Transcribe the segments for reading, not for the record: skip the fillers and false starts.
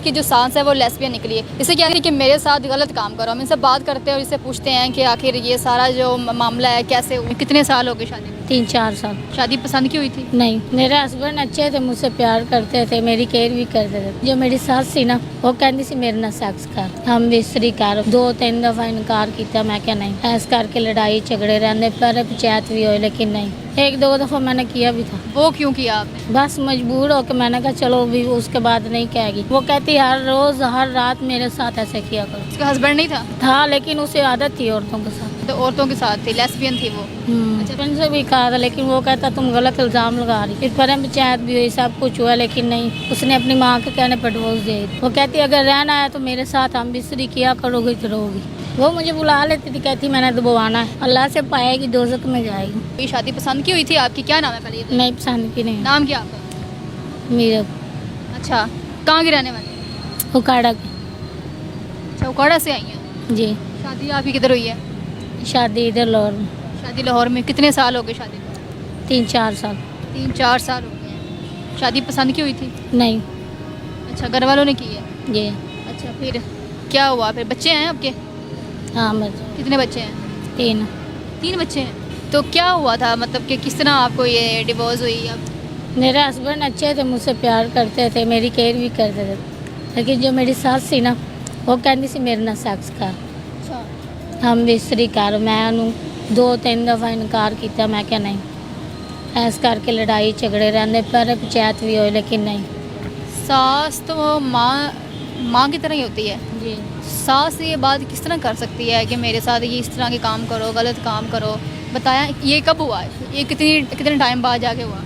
इसकी जो सांस है वो लेस्बियन निकली है। इसे क्या है कि मेरे साथ गलत काम करो, हम इनसे बात करते हैं और इससे पूछते हैं कि आखिर ये सारा जो मामला है कैसे हुआ, कितने साल हो गए शादी में? 3-4 साल। शादी पसंद की हुई थी? नहीं, मेरे हस्बैंड अच्छे थे, मुझसे प्यार करते थे, मेरी केयर भी करते थे। जो मेरी सास थी ना, वो कहती सी मेरे नाल सैक्स कर, हम बिस्तरी कर। 2-3 दफा इनकार किया, मैं क्या नहीं, ऐस करके लड़ाई झगड़े रहने पर पंचायत भी हुई, लेकिन नहीं। 1-2 दफा मैंने किया भी था। वो क्यों किया आपने? बस मजबूर होकर मैंने कहा चलो भी, उसके बाद नहीं कहेगी। वो कहती हर रोज हर रात मेरे साथ ऐसे किया करो। उसका हस्बैंड नहीं था, लेकिन उसे आदत थी औरतों के साथ। तो औरतों के साथ थी, लेस्बियन थी वो? अच्छा, से भी कहा था, लेकिन वो कहता तुम गलत इल्जाम लगा रही। फिर परम पंचायत भी हुई, सब कुछ हुआ, लेकिन नहीं, उसने अपनी माँ के कहने पर डिवोर्स दे दी। वो कहती अगर रहना है तो मेरे साथ हम बिस्तरी किया करोगी तो रहोगी। वो मुझे बुला लेती थी, कहती मैंने दबाना है, अल्लाह से पाएगी दोज़ख में जाएगी। ये शादी पसंद की हुई थी आपकी? क्या नाम है पहले ये? नहीं पसंद की नहीं। नाम क्या आपका? मेरा अच्छा, कहाँ के रहने वाले? उकाड़ा की। अच्छा, उकाड़ा से आई हैं? जी। शादी आपकी किधर हुई है? शादी इधर लाहौर में। शादी लाहौर में। कितने साल हो गए शादी को? 3-4 साल। 3-4 साल हो गए हैं। शादी पसंद की हुई थी? नहीं। अच्छा, घर वालों ने की है? जी। अच्छा, फिर क्या हुआ? फिर बच्चे हैं आपके? हाँ बस। कितने बच्चे हैं? 3। 3 बच्चे हैं। तो क्या हुआ था, मतलब कि किस तरह आपको ये डिवोर्स हुई? अब मेरे हस्बैंड अच्छे थे, मुझसे प्यार करते थे, मेरी केयर भी करते थे, लेकिन जो मेरी सास थी ना, वो कहती सी मेरे नाल सैक्स कर, अच्छा, हम बिस्तरी कर। मैं उन्होंने 2-3 दफा इनकार किया, मैं क्या नहीं, ऐस करके लड़ाई झगड़े रहने पर पंचायत भी हुई, लेकिन नहीं। सास तो माँ की तरह ही होती है। जी। सास ये बात किस तरह कर सकती है कि मेरे साथ ये इस तरह के काम करो, गलत काम करो? बताया ये कब हुआ? ये कितने टाइम बाद जाके हुआ?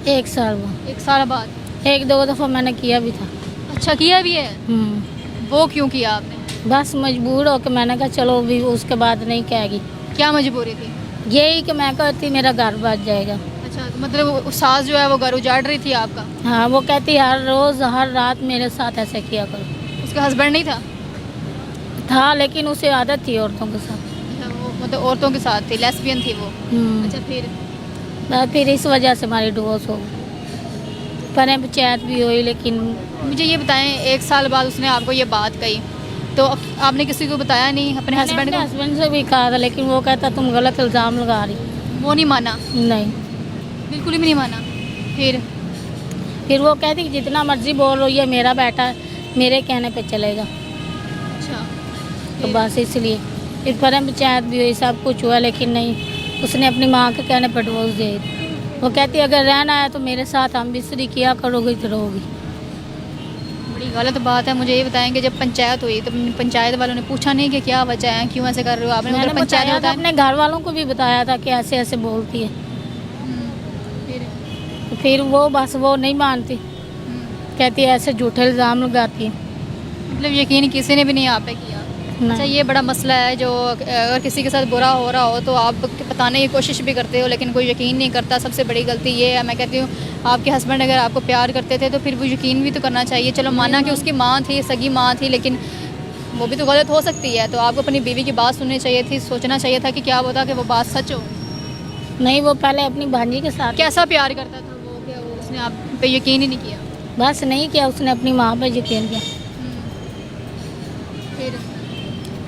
1 साल बाद। 1 साल बाद? 1-2 दफा मैंने किया भी था। अच्छा, किया भी है? वो क्यों किया आपने? बस मजबूर होकर मैंने कहा चलो भी, उसके बाद नहीं कहेगी। क्या मजबूरी थी? यही कि मैं कहती मेरा घर बच जाएगा। अच्छा, तो मतलब वो सास जो है वो घर उजाड़ रही थी आपका? हाँ, वो कहती हर रोज हर रात मेरे साथ ऐसे किया करो। उसका हस्बैंड नहीं था, लेकिन उसे आदत थी औरतों के साथ। अच्छा, वो मतलब औरतों के साथ थी, लेस्बियन थी वो? अच्छा, फिर इस वजह से हमारी डिवोर्स हो गई, पर पंचायत भी हुई, लेकिन मुझे ये बताएं, 1 साल बाद उसने आपको ये बात कही तो आपने किसी को बताया नहीं? अपने हस्बैंड को? हस्बैंड से भी कहा था, लेकिन वो कहता तुम गलत इल्ज़ाम लगा रही। वो नहीं माना? नहीं। बिल्कुल भी नहीं माना? फिर वो कहती कि जितना मर्जी बोल रही है, मेरा बेटा मेरे कहने पे चलेगा। अच्छा, तो बस इसलिए फिर परम पंचायत भी हुई, सब कुछ हुआ, लेकिन नहीं, उसने अपनी माँ के कहने पर डिवोर्स दे दी। वो कहती अगर रहना है तो मेरे साथ हम बिस्तरी किया करोगी तो रहोगी। बड़ी गलत बात है। मुझे ये बताएं कि जब पंचायत हुई तो पंचायत वालों ने पूछा नहीं कि क्या वजह है, क्यों ऐसे कर रहे हो? आपने मैंने मतलब पंचायत बताया था, बताया? अपने घर वालों को भी बताया था कि ऐसे ऐसे बोलती है। फिर वो बस वो नहीं मानती, कहती है ऐसे झूठे इल्ज़ाम लगाती है। मतलब यकीन किसी ने भी नहीं आप पे किया? अच्छा, ये बड़ा मसला है जो अगर किसी के साथ बुरा हो रहा हो तो आप बताने की कोशिश भी करते हो, लेकिन कोई यकीन नहीं करता। सबसे बड़ी गलती ये है, मैं कहती हूँ, आपके हस्बैंड अगर आपको प्यार करते थे तो फिर वो यकीन भी तो करना चाहिए। चलो माना कि उसकी माँ थी, सगी माँ थी, लेकिन वो भी तो गलत हो सकती है। तो आपको अपनी बीवी की बात सुननी चाहिए थी, सोचना चाहिए था कि क्या होता कि वो बात सच हो। नहीं, वो पहले अपनी भांजी के साथ कैसा प्यार करता था वो, क्या वो उसने आप पे यकीन ही नहीं किया? बस नहीं किया, उसने अपनी माँ पर यकीन किया।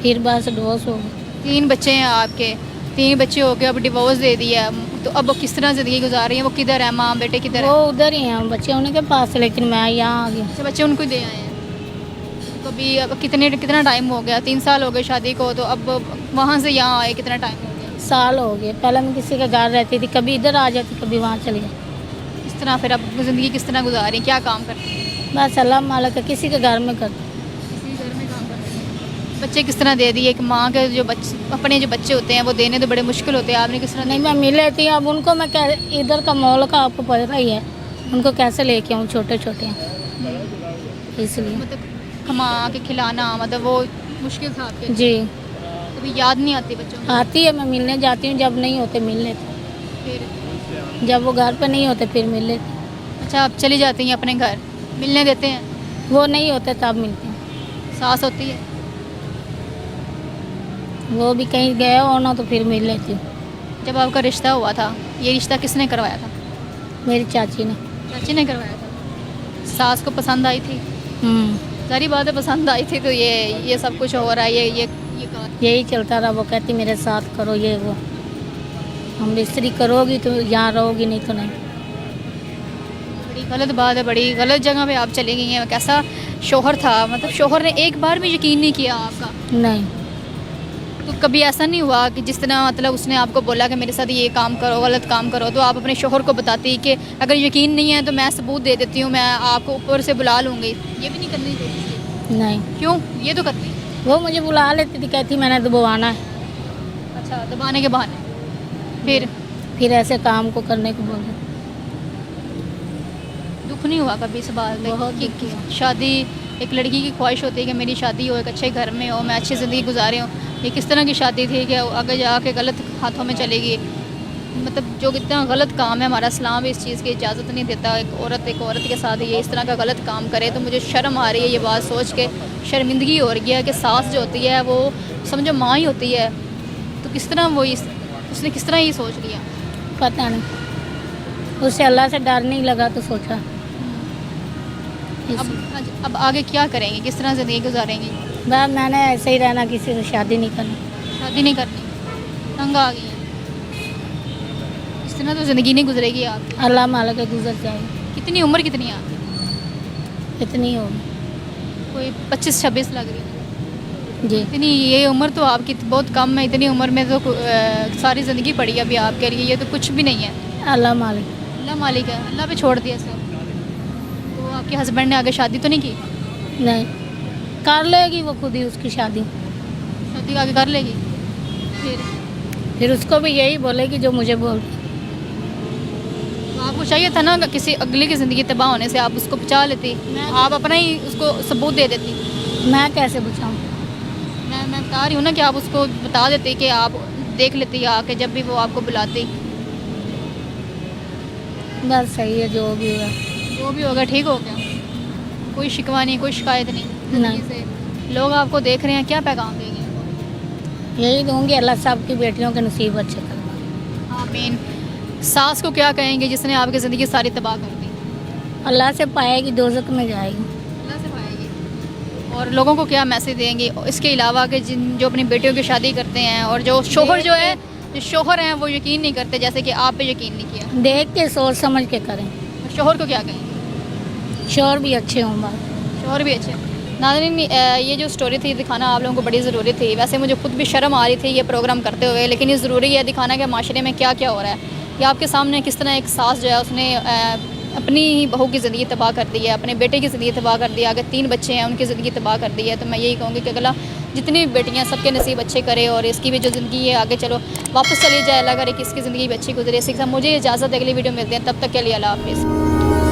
फिर बस डिवोर्स हो गया। 3 बच्चे हैं आपके, 3 बच्चे हो गए, अब डिवोर्स दे दिया, तो अब वो किस तरह ज़िंदगी गुजार रही है? वो किधर है? माँ बेटे किधर वो है? उधर ही हैं बच्चे उनके पास, लेकिन मैं यहाँ आ गया। अच्छा, बच्चे उनको ही दे आए हैं। तो अभी अब कितना टाइम हो गया? 3 साल हो गए शादी को, तो अब वहाँ से यहाँ आए कितना टाइम हो गया? साल हो गए। पहले मैं किसी के घर रहती थी, कभी इधर आ जाती, कभी वहाँ चली जाती। इस तरह फिर अब ज़िंदगी किस तरह गुजार रही हैं? क्या काम करती हैं? बस अल्लाह मालिक है, किसी के घर में करती। किसी घर में काम करती हैं। बच्चे किस तरह दे दिए? एक माँ के जो बच्चे, अपने जो बच्चे होते हैं वो देने तो बड़े मुश्किल होते हैं, आपने किस तरह? नहीं, मैं मिल लेती हूँ। अब उनको मैं इधर का माहौल का आपको पता ही है, उनको कैसे लेके आऊँ, छोटे छोटे हैं, इसलिए। मतलब कमा के खिलाना, मतलब वो मुश्किल था आपके? जी। कभी याद नहीं आती बच्चों को? आती है, मैं मिलने जाती हूँ, जब नहीं होते मिल लेते, फिर जब वो घर पे नहीं होते फिर मिल लेते। अच्छा, आप चली जाती हैं अपने घर, मिलने देते हैं? वो नहीं होते तब मिलते हैं। सास होती है? वो भी कहीं गए हो ना तो फिर मिल लेती हूँ। जब आपका रिश्ता हुआ था, ये रिश्ता किसने करवाया था? मेरी चाची ने। चाची ने करवाया था। सास को पसंद आई थी? सारी बातें पसंद आई थी तो ये सब कुछ हो रहा है, ये यही चलता रहा। वो कहती मेरे साथ करो ये वो, हम मिस्त्री करोगी तो यहाँ रहोगी, नहीं तो नहीं। बड़ी गलत बात है, बड़ी गलत जगह पे आप चली गई हैं। कैसा शोहर था, मतलब शोहर ने एक बार भी यकीन नहीं किया आपका? नहीं, तो कभी ऐसा नहीं हुआ कि जिस तरह मतलब उसने आपको बोला कि मेरे साथ ये काम करो, गलत काम करो, तो आप अपने शोहर को बताती कि अगर यकीन नहीं है तो मैं सबूत दे देती हूँ, मैं आपको ऊपर से बुला लूँगी? ये भी नहीं करनी चाहिए। नहीं, क्यों? ये तो करती। वो मुझे बुला लेती थी, कहती मैंने दबाना है। अच्छा, दबाने के बहाने फिर ऐसे काम को करने को बोले। दुख नहीं हुआ कभी इस बात पे? बहुत कि दुख हुआ। शादी, एक लड़की की ख्वाहिश होती है कि मेरी शादी हो, एक अच्छे घर में हो, मैं अच्छी ज़िंदगी गुजारे हूँ। ये किस तरह की शादी थी कि आगे जाके गलत हाथों में चलेगी? मतलब जो इतना गलत काम है, हमारा इस्लाम इस चीज़ की इजाज़त नहीं देता एक औरत के साथ ये इस तरह का गलत काम करे। तो मुझे शर्म आ रही है ये बात सोच के, शर्मिंदगी हो रही है कि सास जो होती है वो समझो माँ ही होती है, तो किस तरह उसने किस तरह ये सोच लिया? पता नहीं, उससे अल्लाह से डर नहीं लगा तो सोचा। अब आगे क्या करेंगे, किस तरह ज़िंदगी गुजारेंगी? बस मैंने ऐसे ही रहना, किसी से शादी नहीं करनी। शादी नहीं करनी, तंग आ गई है। इस तरह तो ज़िंदगी नहीं गुजरेगी आपकी। अल्लाह माला के गुजर जाएगी। कितनी उम्र कितनी है आपकी? इतनी होगी कोई 25-26 लग रही है। जी। इतनी ये उम्र तो आपकी बहुत कम है। इतनी उम्र में तो सारी ज़िंदगी पड़ी है अभी आपके लिए, ये तो कुछ भी नहीं है। अल्लाह मालिक। अल्लाह मालिक है, अल्लाह पे छोड़ दिया सब। तो आपके हस्बैंड ने आगे शादी तो नहीं की? नहीं, कर लेगी वो खुद ही उसकी शादी। शादी आगे कर लेगी? फिर उसको भी यही बोलेगी जो मुझे बोल। तो आपको चाहिए था ना किसी अगले की ज़िंदगी तबाह होने से आप उसको बचा लेती, आप अपना ही उसको सबूत दे देती। मैं कैसे बचाऊँ? मैं बता रही हूँ ना कि आप उसको बता देती कि आप देख लेती आके जब भी वो आपको बुलाती। बस सही है, जो भी हुआ। जो भी होगा ठीक हो गया, कोई शिकवा नहीं, कोई शिकायत नहीं ज़िंदगी से। लोग आपको देख रहे हैं, क्या पैगाम देंगे? यही दूँगी, अल्लाह सब की बेटियों के नसीब अच्छे कर। आमीन। सास को क्या कहेंगे जिसने आपकी ज़िंदगी सारी तबाह कर दी? अल्लाह से पाएगी, दोज़ख में जाएगी। अल्लाह से पाएगी। और लोगों को क्या मैसेज देंगे इसके अलावा कि जो अपनी बेटियों की शादी करते हैं और जो शोहर जो शोहर हैं वो यकीन नहीं करते, जैसे कि आप पे यकीन नहीं किया? देख के सोच समझ के करें। शोहर को क्या कहेंगे? शोहर भी अच्छे हों बात। शोहर भी अच्छे। नाज़रीन, ये जो स्टोरी थी दिखाना आप लोगों को बड़ी ज़रूरी थी। वैसे मुझे खुद भी शर्म आ रही थी ये प्रोग्राम करते हुए, लेकिन ये ज़रूरी है दिखाना कि माशरे में क्या क्या हो रहा है। ये आपके सामने किस तरह एक सास जो है उसने अपनी ही बहू की ज़िंदगी तबाह कर दी है, अपने बेटे की ज़िंदगी तबाह कर दी है, अगर 3 बच्चे हैं उनकी ज़िंदगी तबाह कर दी है। तो मैं यही कहूँगी कि अगला जितनी भी बेटियाँ सबके नसीब अच्छे करे और इसकी भी जो ज़िंदगी है आगे चलो वापस चली जाए, अल्लाह करे कि इसकी ज़िंदगी भी अच्छी गुजरे। इसी के साथ मुझे इजाज़त, अगली वीडियो मिलते हैं, तब तक के लिए अल्लाह हाफ़िज़।